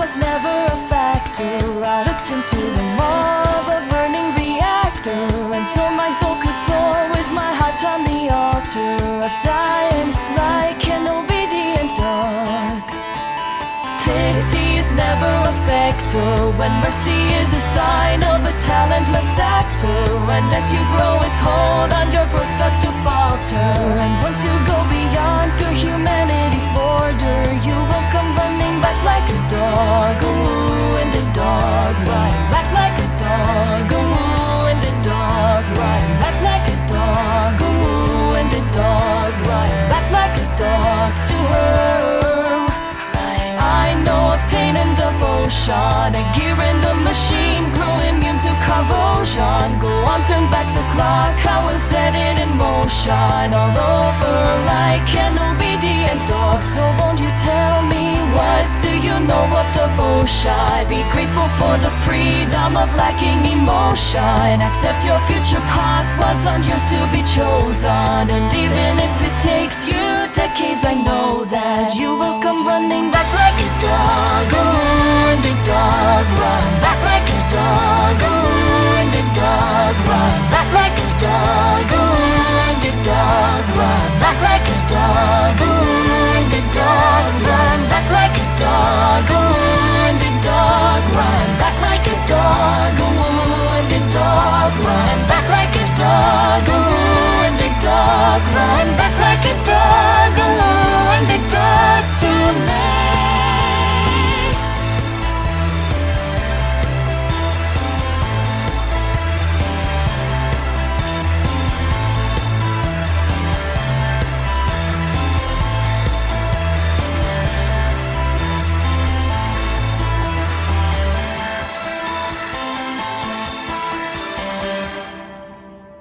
was never a factor. I looked into the maw of a burning reactor, and so my soul could soar with my heart on the altar of science, like an obedient dog. Pity is never a factor when mercy is a sign of a talentless actor. And as you grow, its hold on your throat starts to falter. And once you go beyond your humanity's border, you will come running back like a dog. Ooh, and a dog, right back like a dog. Ooh, and a dog, right back like a dog. Ooh, and a dog, right back like a dog to her. I know of pain and devotion, a gear in the machine, grow immune to corrosion. Go on, turn back the clock, I will set it in motion. All over like an obedient dog. So won't you tell me, what do you know of devotion? Be grateful for the freedom of lacking emotion. Accept your future path wasn't yours to be chosen. And even if it takes you decades, I know that you will